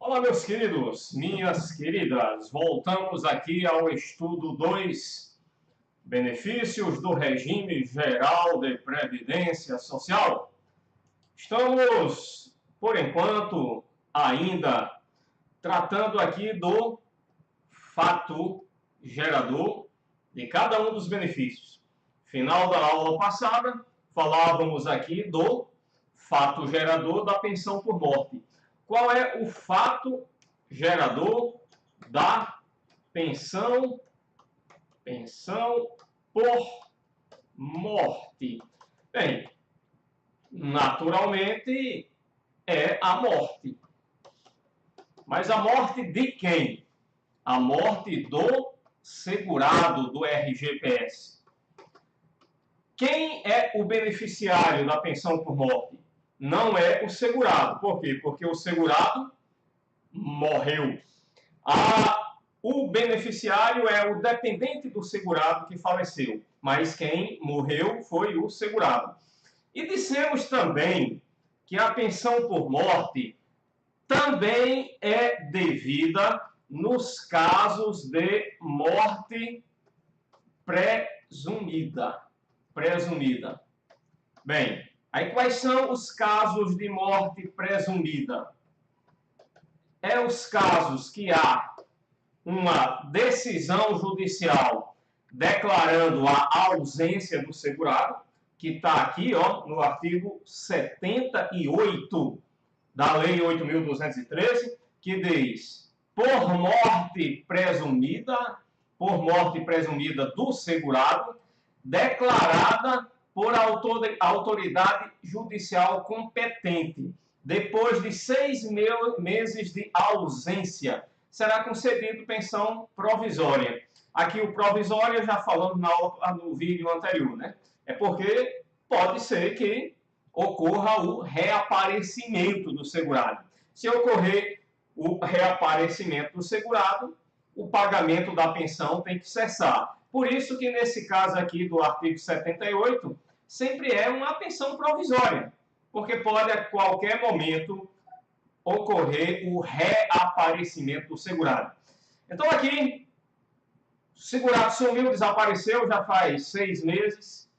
Olá, meus queridos, minhas queridas. Voltamos aqui ao estudo 2, benefícios do regime geral de previdência social. Estamos, por enquanto, ainda tratando aqui do fato gerador de cada um dos benefícios. Final da aula passada, falávamos aqui do fato gerador da pensão por morte. Qual é o fato gerador da pensão por morte? Bem, naturalmente é a morte. Mas a morte de quem? A morte do segurado do RGPS. Quem é o beneficiário da pensão por morte? Não é o segurado. Por quê? Porque o segurado morreu. O beneficiário é o dependente do segurado que faleceu, mas quem morreu foi o segurado. E dissemos também que a pensão por morte também é devida nos casos de morte presumida. Bem, aí quais são os casos de morte presumida? É os casos que há uma decisão judicial declarando a ausência do segurado, que está aqui no artigo 78 da Lei 8.213, que diz: por morte presumida do segurado, declarada por autoridade judicial competente, depois de 6 meses de ausência, será concedido pensão provisória. Aqui o provisória já falamos no vídeo anterior, né? É porque pode ser que ocorra o reaparecimento do segurado. Se ocorrer o reaparecimento do segurado, o pagamento da pensão tem que cessar. Por isso que nesse caso aqui do artigo 78, sempre é uma pensão provisória, porque pode a qualquer momento ocorrer o reaparecimento do segurado. Então aqui, o segurado sumiu, desapareceu, já faz 6 meses.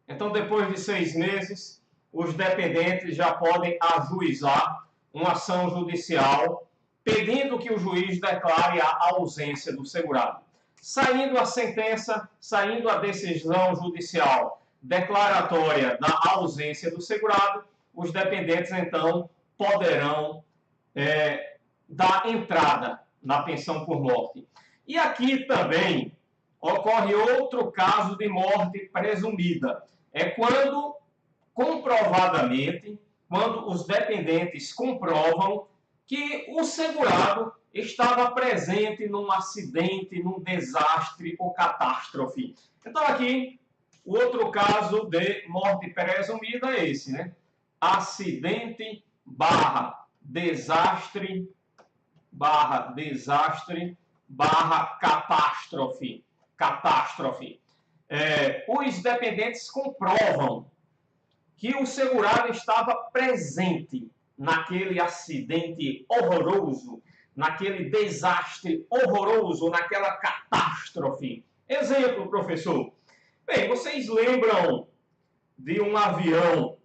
Então depois de 6 meses, os dependentes já podem ajuizar uma ação judicial pedindo que o juiz declare a ausência do segurado. Saindo a sentença, saindo a decisão judicial declaratória da ausência do segurado, os dependentes, então, poderão dar entrada na pensão por morte. E aqui também ocorre outro caso de morte presumida. É quando, comprovadamente, quando os dependentes comprovam que o segurado estava presente num acidente, num desastre ou catástrofe. Então aqui, o outro caso de morte presumida é esse, né? Acidente desastre catástrofe. Os dependentes comprovam que o segurado estava presente naquele acidente horroroso, naquele desastre horroroso, naquela catástrofe. Exemplo, professor. Bem, vocês lembram de um avião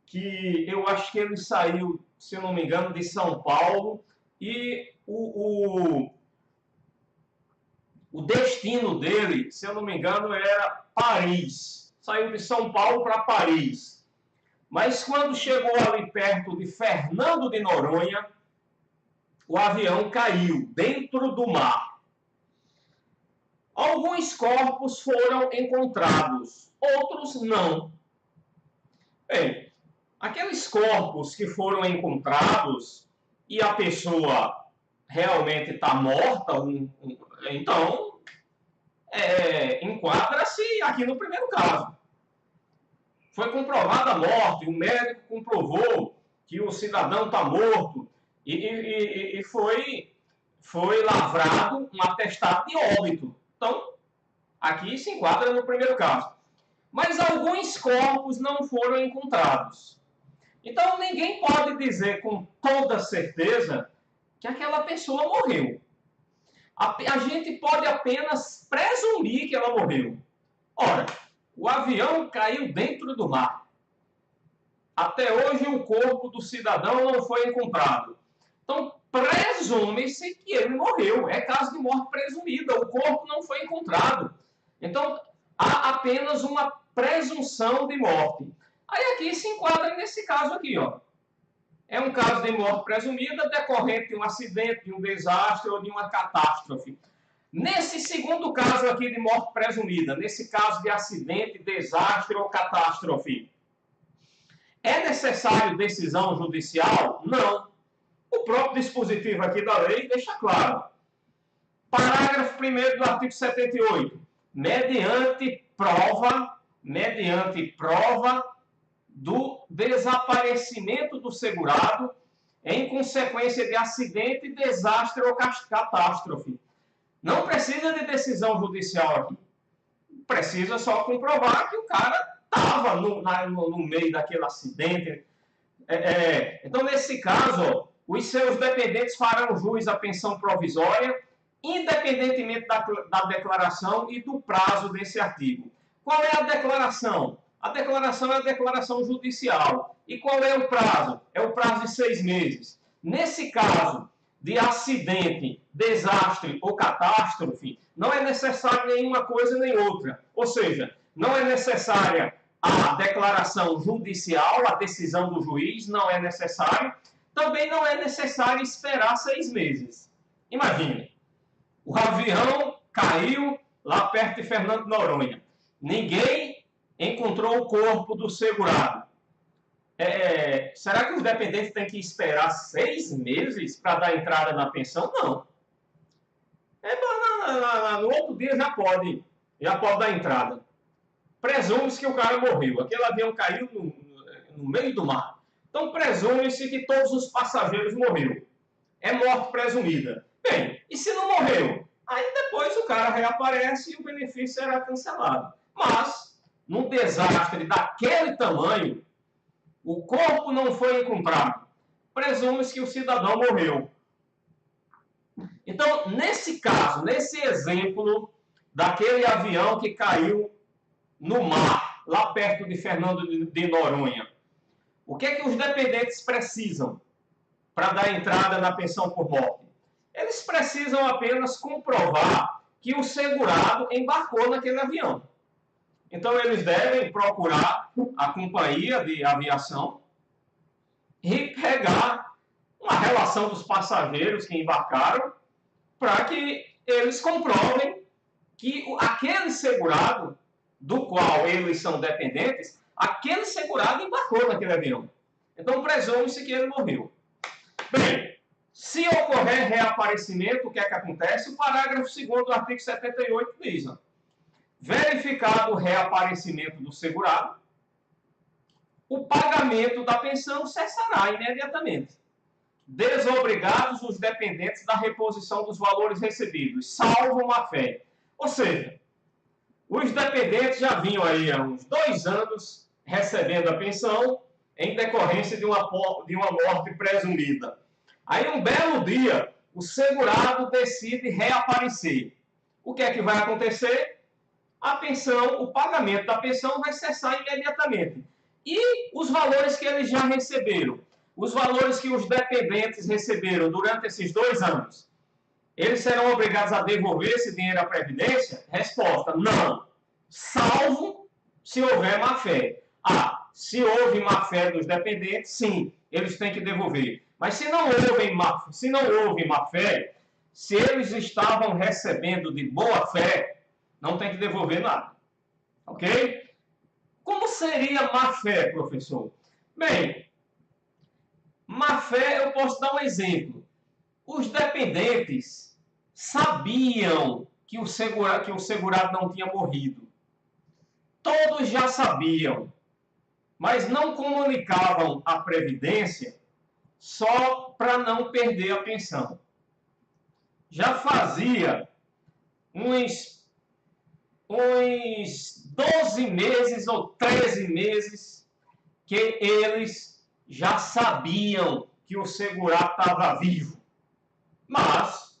que eu acho que ele saiu, se eu não me engano, de São Paulo, e o destino dele, se eu não me engano, era Paris. Saiu de São Paulo para Paris. Mas quando chegou ali perto de Fernando de Noronha, o avião caiu dentro do mar. Alguns corpos foram encontrados, outros não. Bem, aqueles corpos que foram encontrados e a pessoa realmente está morta, então enquadra-se aqui no primeiro caso. Foi comprovada a morte, o médico comprovou que o cidadão está morto e foi lavrado um atestado de óbito. Então, aqui se enquadra no primeiro caso. Mas alguns corpos não foram encontrados. Então, ninguém pode dizer com toda certeza que aquela pessoa morreu. A gente pode apenas presumir que ela morreu. Ora, o avião caiu dentro do mar. Até hoje o corpo do cidadão não foi encontrado. Então, presume-se que ele morreu. É caso de morte presumida. O corpo não foi encontrado. Então, há apenas uma presunção de morte. Aí aqui se enquadra nesse caso aqui, ó. É um caso de morte presumida decorrente de um acidente, de um desastre ou de uma catástrofe. Nesse segundo caso aqui de morte presumida, nesse caso de acidente, desastre ou catástrofe, é necessário decisão judicial? Não. O próprio dispositivo aqui da lei deixa claro. Parágrafo 1º do artigo 78. Mediante prova do desaparecimento do segurado em consequência de acidente, desastre ou catástrofe. Não precisa de decisão judicial aqui. Precisa só comprovar que o cara estava no meio daquele acidente. Então, nesse caso, ó, os seus dependentes farão jus à pensão provisória, independentemente da declaração e do prazo desse artigo. Qual é a declaração? A declaração é a declaração judicial. E qual é o prazo? É o prazo de 6 meses. Nesse caso de acidente, desastre ou catástrofe, não é necessário nenhuma coisa nem outra. Ou seja, não é necessária a declaração judicial, a decisão do juiz, não é necessário. Também não é necessário esperar 6 meses. Imagine, o avião caiu lá perto de Fernando de Noronha. Ninguém encontrou o corpo do segurado. Será que os dependentes têm que esperar 6 meses para dar entrada na pensão? Não. No outro dia já pode dar entrada. Presume-se que o cara morreu. Aquele avião caiu no meio do mar. Então, presume-se que todos os passageiros morreram. É morte presumida. Bem, e se não morreu? Aí depois o cara reaparece e o benefício será cancelado. Mas, num desastre daquele tamanho, o corpo não foi encontrado. Presume-se que o cidadão morreu. Então, nesse caso, nesse exemplo daquele avião que caiu no mar, lá perto de Fernando de Noronha, o que é que os dependentes precisam para dar entrada na pensão por morte? Eles precisam apenas comprovar que o segurado embarcou naquele avião. Então, eles devem procurar a companhia de aviação e pegar uma relação dos passageiros que embarcaram para que eles comprovem que aquele segurado do qual eles são dependentes, aquele segurado embarcou naquele avião. Então, presume-se que ele morreu. Bem, se ocorrer reaparecimento, o que é que acontece? O parágrafo 2º do artigo 78 diz: verificado o reaparecimento do segurado, o pagamento da pensão cessará imediatamente, desobrigados os dependentes da reposição dos valores recebidos, salvo má-fé. Ou seja, os dependentes já vinham aí há uns 2 anos recebendo a pensão em decorrência de uma morte presumida. Aí, um belo dia, o segurado decide reaparecer. O que é que vai acontecer? A pensão, o pagamento da pensão vai cessar imediatamente. E os valores que eles já receberam, os valores que os dependentes receberam durante esses 2 anos, eles serão obrigados a devolver esse dinheiro à Previdência? Resposta: não. Salvo se houver má-fé. Se houve má-fé dos dependentes, sim, eles têm que devolver. Mas se não houve má-fé, se eles estavam recebendo de boa-fé, não tem que devolver nada. Ok? Como seria má-fé, professor? Bem, má-fé, eu posso dar um exemplo. Os dependentes sabiam que o segurado não tinha morrido. Todos já sabiam, mas não comunicavam à Previdência só para não perder a pensão. Já fazia uns 12 meses ou 13 meses que eles já sabiam que o segurado estava vivo. mas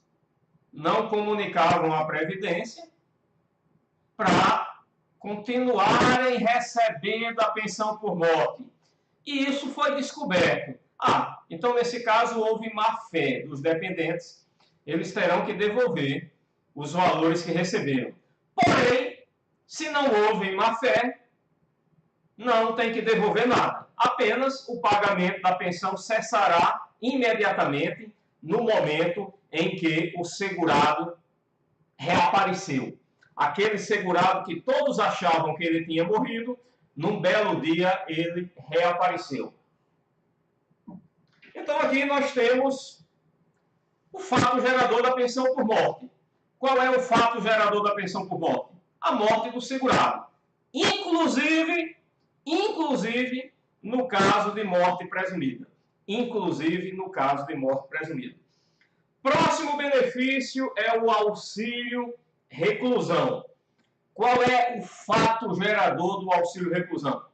não comunicavam à Previdência para continuarem recebendo a pensão por morte. E isso foi descoberto. Então nesse caso houve má-fé dos dependentes, eles terão que devolver os valores que receberam. Porém, se não houve má-fé, não tem que devolver nada. Apenas o pagamento da pensão cessará imediatamente no momento em que o segurado reapareceu. Aquele segurado que todos achavam que ele tinha morrido, num belo dia ele reapareceu. Então aqui nós temos o fato gerador da pensão por morte. Qual é o fato gerador da pensão por morte? A morte do segurado. Inclusive no caso de morte presumida. Inclusive no caso de morte presumida. Próximo benefício é o auxílio reclusão. Qual é o fato gerador do auxílio reclusão?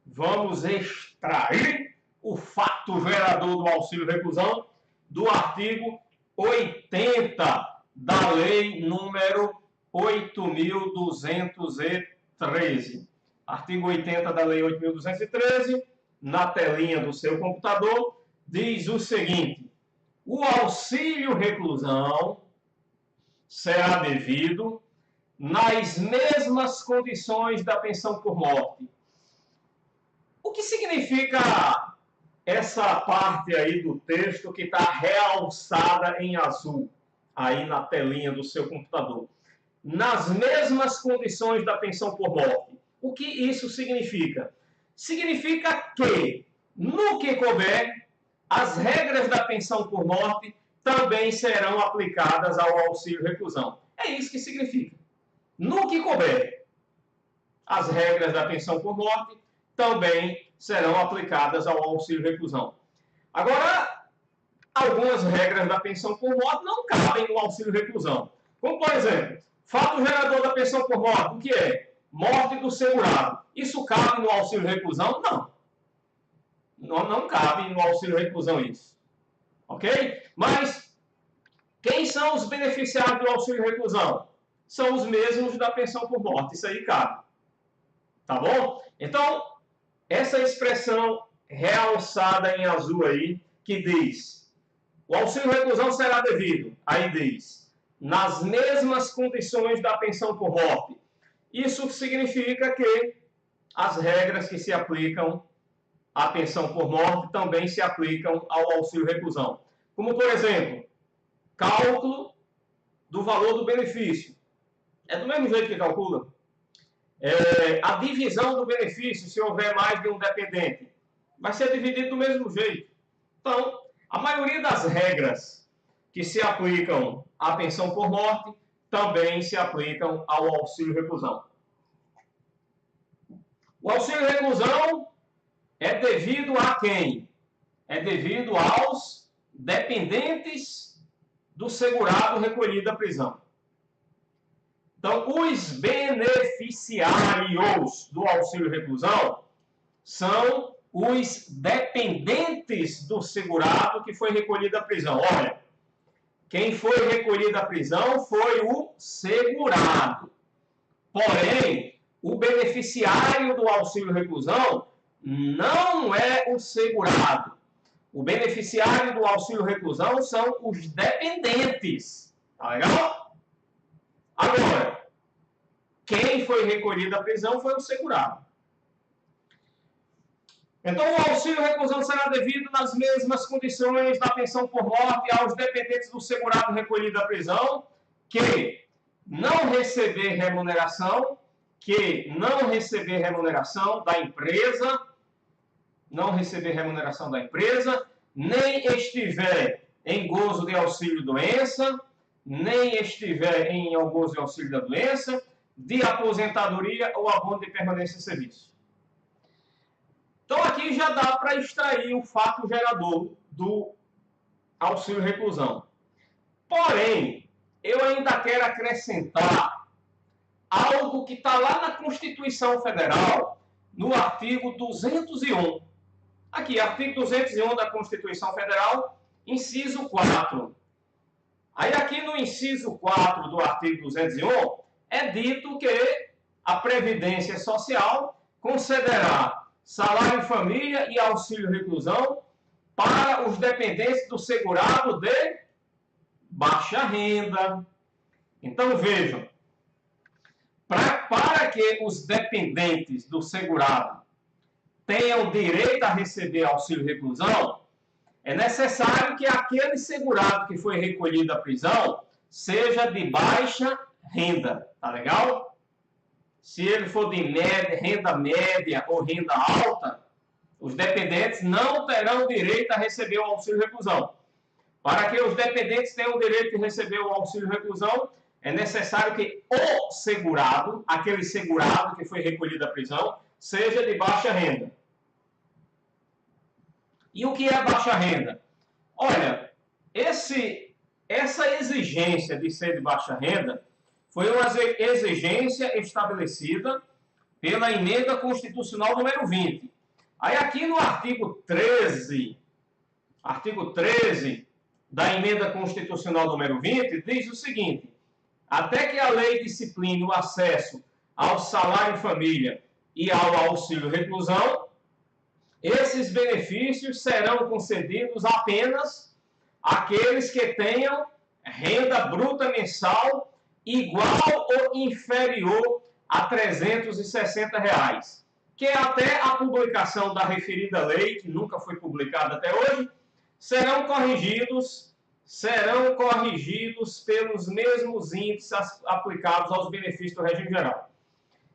Vamos extrair o fato gerador do auxílio reclusão do artigo 80 da lei número 8.213. Artigo 80 da lei 8.213, na telinha do seu computador, diz o seguinte: o auxílio reclusão será devido nas mesmas condições da pensão por morte. O que significa essa parte aí do texto que está realçada em azul, aí na telinha do seu computador? Nas mesmas condições da pensão por morte. O que isso significa? Significa que, no que couber, as regras da pensão por morte também serão aplicadas ao auxílio reclusão. É isso que significa. No que couber, as regras da pensão por morte também serão aplicadas ao auxílio reclusão. Agora, algumas regras da pensão por morte não cabem no auxílio reclusão. Como, por exemplo, fato gerador da pensão por morte, o que é? Morte do segurado. Isso cabe no auxílio reclusão? Não. Não cabe no auxílio reclusão isso. Ok? Mas, quem são os beneficiários do auxílio reclusão? São os mesmos da pensão por morte. Isso aí cabe. Tá bom? Então, essa expressão realçada em azul aí, que diz: o auxílio reclusão será devido. Aí diz: nas mesmas condições da pensão por morte. Isso significa que as regras que se aplicam à pensão por morte também se aplicam ao auxílio reclusão. Como, por exemplo, cálculo do valor do benefício. É do mesmo jeito que calcula. A divisão do benefício, se houver mais de um dependente, vai ser dividido do mesmo jeito. Então, a maioria das regras que se aplicam à pensão por morte também se aplicam ao auxílio reclusão. O auxílio reclusão é devido a quem? É devido aos dependentes do segurado recolhido da prisão. Então, os beneficiários do auxílio reclusão são os dependentes do segurado que foi recolhido da prisão. Olha, quem foi recolhido da prisão foi o segurado. Porém, o beneficiário do auxílio reclusão não é o segurado. O beneficiário do auxílio reclusão são os dependentes. Tá legal? Agora, quem foi recolhido da prisão foi o segurado. Então, o auxílio reclusão será devido nas mesmas condições da pensão por morte aos dependentes do segurado recolhido da prisão, que não receber remuneração da empresa, nem estiver em gozo de auxílio-doença, nem estiver em gozo de auxílio da doença, de aposentadoria ou abono de permanência em serviço. Então, aqui já dá para extrair o fato gerador do auxílio reclusão. Porém, eu ainda quero acrescentar algo que está lá na Constituição Federal, no artigo 201. Aqui, artigo 201 da Constituição Federal, inciso 4. Aí aqui no inciso 4 do artigo 201, é dito que a Previdência Social concederá salário em família e auxílio reclusão para os dependentes do segurado de baixa renda. Então, vejam, para que os dependentes do segurado tenham direito a receber auxílio reclusão, é necessário que aquele segurado que foi recolhido da prisão seja de baixa renda, tá legal? Se ele for de renda média ou renda alta, os dependentes não terão direito a receber o auxílio reclusão. Para que os dependentes tenham o direito de receber o auxílio reclusão, é necessário que o segurado, aquele segurado que foi recolhido da prisão, seja de baixa renda. E o que é baixa renda? Olha, essa exigência de ser de baixa renda foi uma exigência estabelecida pela Emenda Constitucional número 20. Aí aqui no artigo 13 da Emenda Constitucional número 20, diz o seguinte: até que a lei discipline o acesso ao salário em família e ao auxílio reclusão, esses benefícios serão concedidos apenas àqueles que tenham renda bruta mensal igual ou inferior a R$ 360, que até a publicação da referida lei, que nunca foi publicada até hoje, serão corrigidos pelos mesmos índices aplicados aos benefícios do regime geral.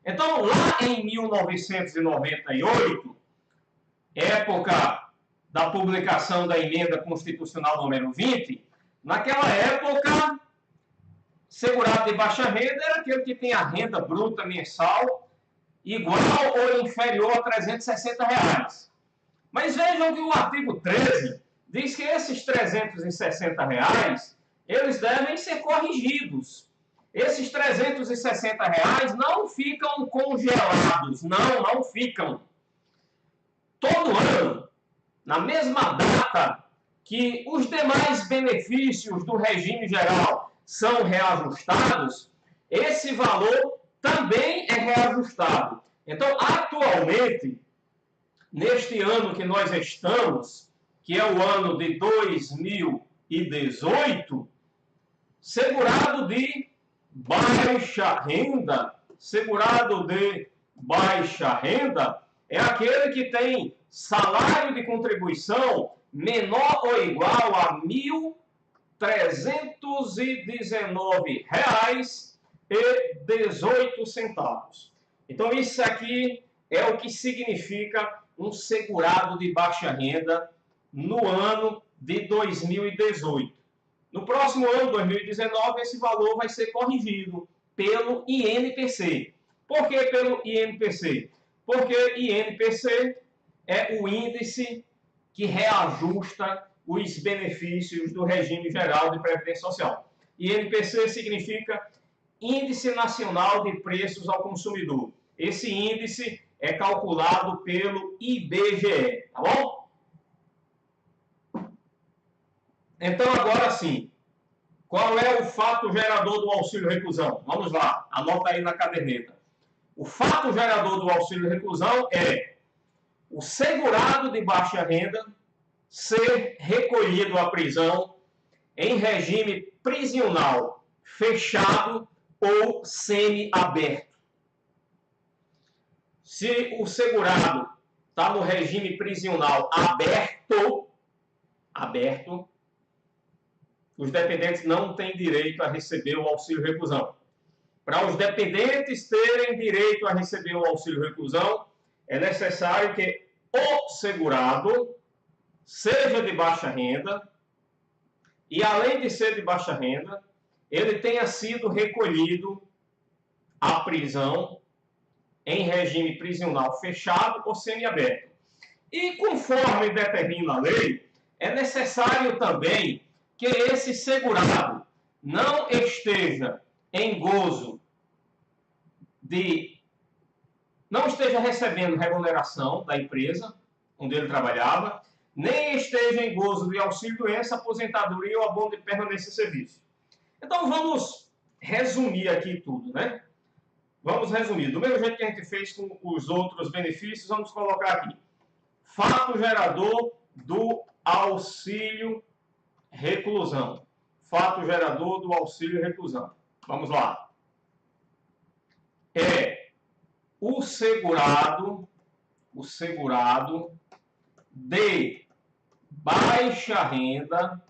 Então, lá em 1998, época da publicação da Emenda Constitucional número 20, naquela época, segurado de baixa renda era aquele que tem a renda bruta mensal igual ou inferior a R$ 360. Mas vejam que o artigo 13 diz que esses R$ 360, eles devem ser corrigidos. Esses R$ 360 não ficam congelados, não ficam. Todo ano, na mesma data que os demais benefícios do regime geral são reajustados, esse valor também é reajustado. Então, atualmente, neste ano que nós estamos, que é o ano de 2018, segurado de baixa renda, é aquele que tem salário de contribuição menor ou igual a R$ 1.319,18. Então, isso aqui é o que significa um segurado de baixa renda no ano de 2018. No próximo ano, 2019, esse valor vai ser corrigido pelo INPC. Por que pelo INPC? Porque INPC é o índice que reajusta os benefícios do regime geral de previdência social. INPC significa Índice Nacional de Preços ao Consumidor. Esse índice é calculado pelo IBGE, tá bom? Então, agora sim, qual é o fato gerador do auxílio reclusão? Vamos lá, anota aí na caderneta. O fato gerador do auxílio reclusão é o segurado de baixa renda ser recolhido à prisão em regime prisional fechado ou semiaberto. Se o segurado está no regime prisional aberto, os dependentes não têm direito a receber o auxílio reclusão. Para os dependentes terem direito a receber o auxílio reclusão, é necessário que o segurado seja de baixa renda e, além de ser de baixa renda, ele tenha sido recolhido à prisão em regime prisional fechado ou semiaberto. E, conforme determina a lei, é necessário também que esse segurado não esteja em gozo não esteja recebendo remuneração da empresa onde ele trabalhava, nem esteja em gozo de auxílio-doença, aposentadoria ou abono de permanência em serviço. Então, vamos resumir aqui tudo, né? Vamos resumir. Do mesmo jeito que a gente fez com os outros benefícios, vamos colocar aqui. Fato gerador do auxílio reclusão. Fato gerador do auxílio reclusão. Vamos lá. É o segurado de baixa renda,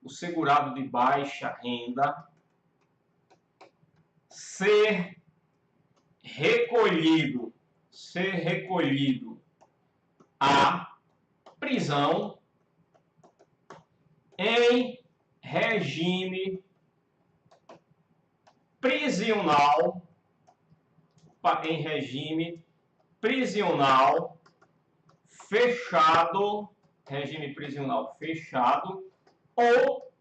o segurado de baixa renda, ser recolhido à prisão em regime prisional, fechado, regime prisional fechado ou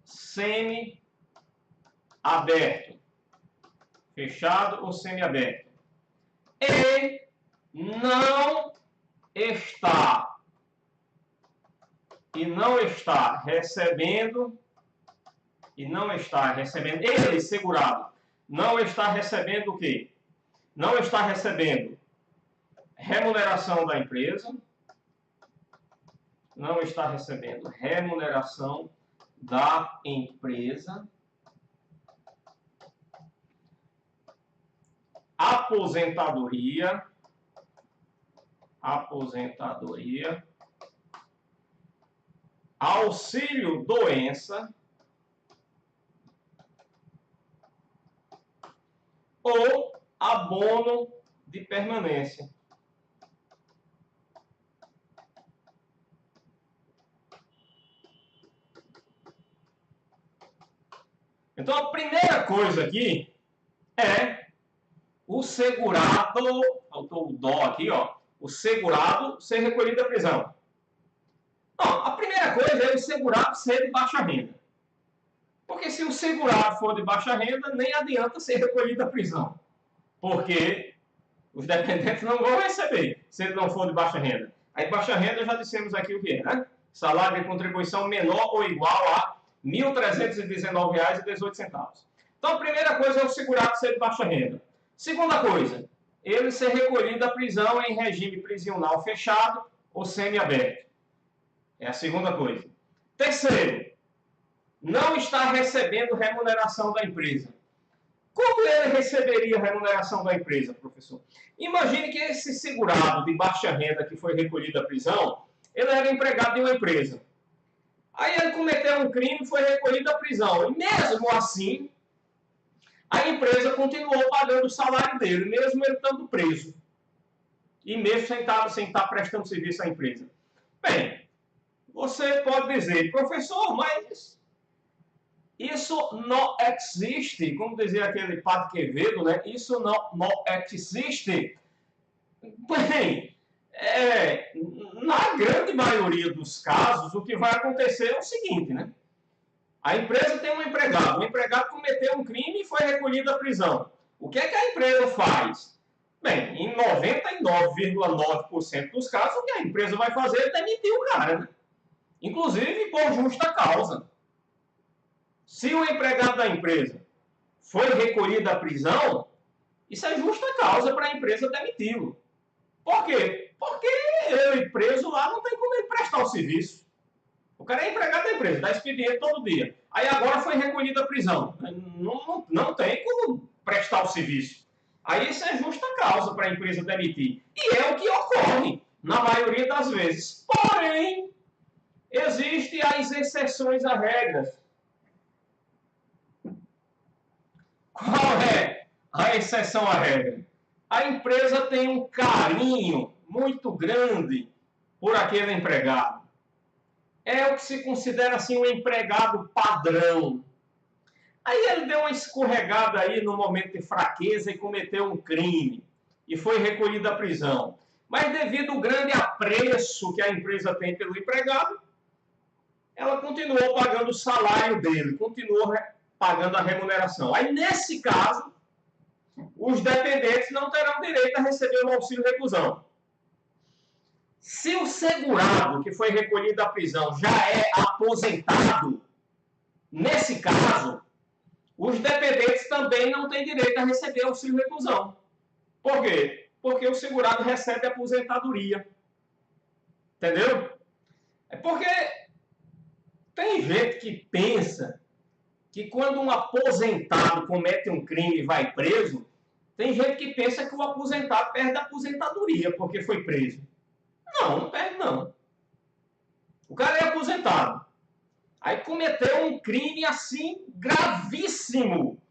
semi-aberto. Fechado ou semi-aberto. E não está recebendo, ele, segurado, não está recebendo o quê? Não está recebendo remuneração da empresa, não está recebendo remuneração da empresa, aposentadoria, auxílio doença ou abono de permanência. Então, a primeira coisa aqui é o segurado, faltou o dó aqui, ó, o segurado ser recolhido da prisão. Não, a primeira coisa é o segurado ser de baixa renda. Porque se o segurado for de baixa renda, nem adianta ser recolhido da prisão. Porque os dependentes não vão receber, se ele não for de baixa renda. Aí, baixa renda, já dissemos aqui o que é, né? Salário de contribuição menor ou igual a R$ 1.319,18. Então, a primeira coisa é o segurado ser de baixa renda. Segunda coisa, ele ser recolhido da prisão em regime prisional fechado ou semi-aberto. É a segunda coisa. Terceiro, não está recebendo remuneração da empresa. Como ele receberia remuneração da empresa, professor? Imagine que esse segurado de baixa renda que foi recolhido da prisão, ele era empregado de uma empresa. Aí ele cometeu um crime e foi recolhido da prisão. E mesmo assim, a empresa continuou pagando o salário dele, mesmo ele estando preso. E mesmo sem estar prestando serviço à empresa. Bem, você pode dizer, professor, mas isso não existe, como dizia aquele Padre Quevedo, né? Isso não existe. Bem, na grande maioria dos casos, o que vai acontecer é o seguinte, né? A empresa tem um empregado. O empregado cometeu um crime e foi recolhido à prisão. O que é que a empresa faz? Bem, em 99,9% dos casos, o que a empresa vai fazer é demitir o cara, né? Inclusive por justa causa. Se o empregado da empresa foi recolhido à prisão, isso é justa causa para a empresa demiti-lo. Por quê? Porque ele preso lá não tem como ele prestar o serviço. O cara é empregado da empresa, dá expediente todo dia. Aí agora foi recolhido à prisão. Não tem como prestar o serviço. Aí isso é justa causa para a empresa demitir. E é o que ocorre na maioria das vezes. Porém, existem as exceções à regra. Qual é a exceção à regra? A empresa tem um carinho muito grande por aquele empregado. É o que se considera assim um empregado padrão. Aí ele deu uma escorregada aí no momento de fraqueza e cometeu um crime e foi recolhido à prisão. Mas devido ao grande apreço que a empresa tem pelo empregado, ela continuou pagando o salário dele, continuou pagando a remuneração. Aí, nesse caso, os dependentes não terão direito a receber o auxílio reclusão. Se o segurado que foi recolhido da prisão já é aposentado, Nesse caso, os dependentes também não têm direito a receber auxílio reclusão. Por quê? Porque o segurado recebe aposentadoria. Entendeu? É porque tem gente que pensa que quando um aposentado comete um crime e vai preso, tem gente que pensa que o aposentado perde a aposentadoria porque foi preso. Não, não perde não. O cara é aposentado. Aí cometeu um crime assim gravíssimo.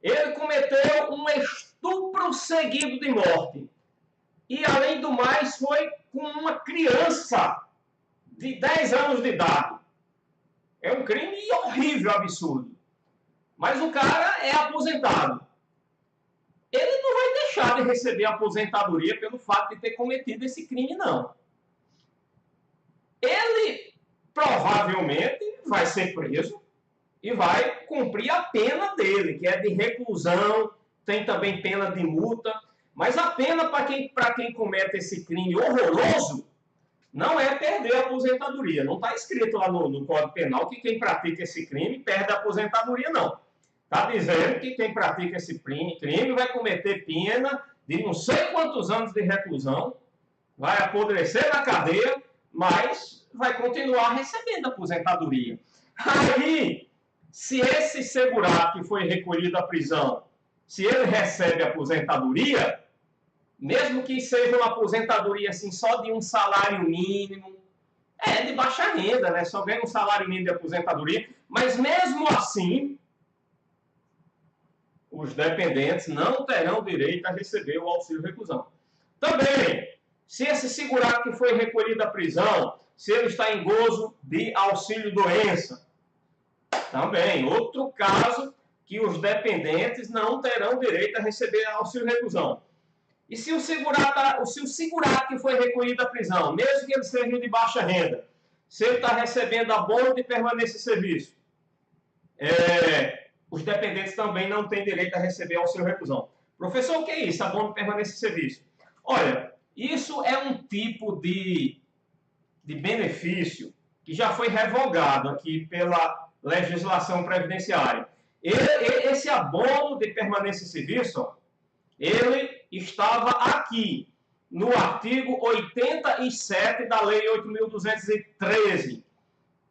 Ele cometeu um estupro seguido de morte. E além do mais foi com uma criança de 10 anos de idade. É um crime horrível, absurdo. Mas o cara é aposentado. Ele não vai deixar de receber a aposentadoria pelo fato de ter cometido esse crime, não. Ele provavelmente vai ser preso e vai cumprir a pena dele, que é de reclusão, tem também pena de multa. Mas a pena para quem comete esse crime horroroso não é perder a aposentadoria. Não está escrito lá no Código Penal que quem pratica esse crime perde a aposentadoria, não. Está dizendo que quem pratica esse crime vai cometer pena de não sei quantos anos de reclusão, vai apodrecer na cadeia, mas vai continuar recebendo a aposentadoria. Aí, se esse segurado que foi recolhido à prisão, se ele recebe a aposentadoria, mesmo que seja uma aposentadoria assim, só de um salário mínimo, é de baixa renda, né? Só ganha um salário mínimo de aposentadoria, mas mesmo assim, os dependentes não terão direito a receber o auxílio reclusão. Também, se esse segurado que foi recolhido à prisão, se ele está em gozo de auxílio doença, também, outro caso que os dependentes não terão direito a receber auxílio reclusão. E se o segurado que foi recolhido à prisão, mesmo que ele seja de baixa renda, se ele está recebendo abono de permanência em serviço, os dependentes também não têm direito a receber auxílio reclusão. Professor, o que é isso, abono de permanência em serviço? Olha, isso é um tipo de benefício que já foi revogado aqui pela legislação previdenciária. Esse abono de permanência em serviço, ele estava aqui no artigo 87 da Lei 8.213.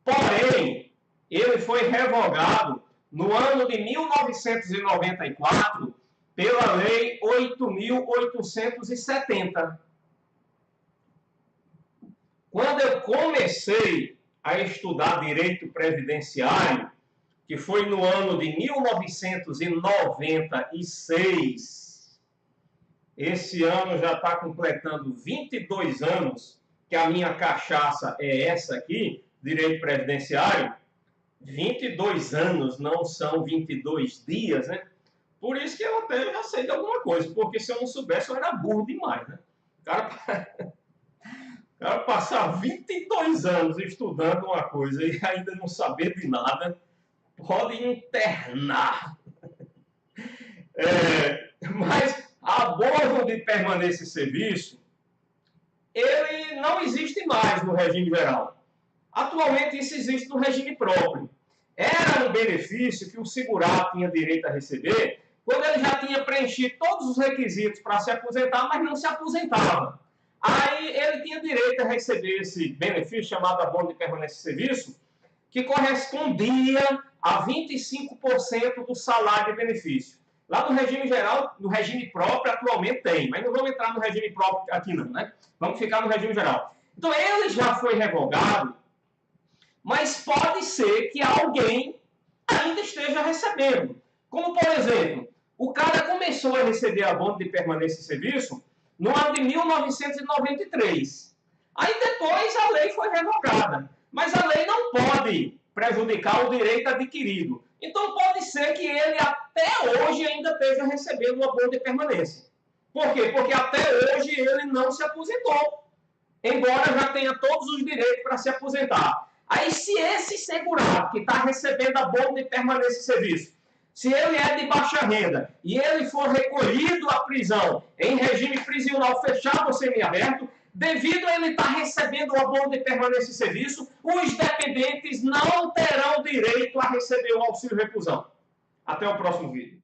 Porém, ele foi revogado no ano de 1994 pela Lei 8.870. Quando eu comecei a estudar direito previdenciário, que foi no ano de 1996, esse ano já está completando 22 anos que a minha cachaça é essa aqui, direito previdenciário. 22 anos não são 22 dias, né? Por isso que eu até já sei de alguma coisa, porque se eu não soubesse eu era burro demais, né? O cara passar 22 anos estudando uma coisa e ainda não saber de nada, pode internar. Mas abono de permanência em serviço, ele não existe mais no regime geral. Atualmente isso existe no regime próprio. Era um benefício que o segurado tinha direito a receber quando ele já tinha preenchido todos os requisitos para se aposentar, mas não se aposentava. Aí ele tinha direito a receber esse benefício chamado abono de permanência em serviço, que correspondia a 25% do salário de benefício. Lá no regime geral, no regime próprio, atualmente tem, mas não vamos entrar no regime próprio aqui não, né? Vamos ficar no regime geral. Então ele já foi revogado, mas pode ser que alguém ainda esteja recebendo. Como, por exemplo, o cara começou a receber abono de permanência em serviço no ano de 1993. Aí depois a lei foi revogada. Mas a lei não pode prejudicar o direito adquirido. Então pode ser que ele até hoje ainda esteja recebendo o abono de permanência. Por quê? Porque até hoje ele não se aposentou. Embora já tenha todos os direitos para se aposentar. Aí se esse segurado que está recebendo abono de permanência em serviço, se ele é de baixa renda e ele for recolhido à prisão em regime prisional fechado ou semiaberto, devido a ele estar recebendo o abono de permanência em serviço, os dependentes não terão direito a receber o auxílio reclusão. Até o próximo vídeo.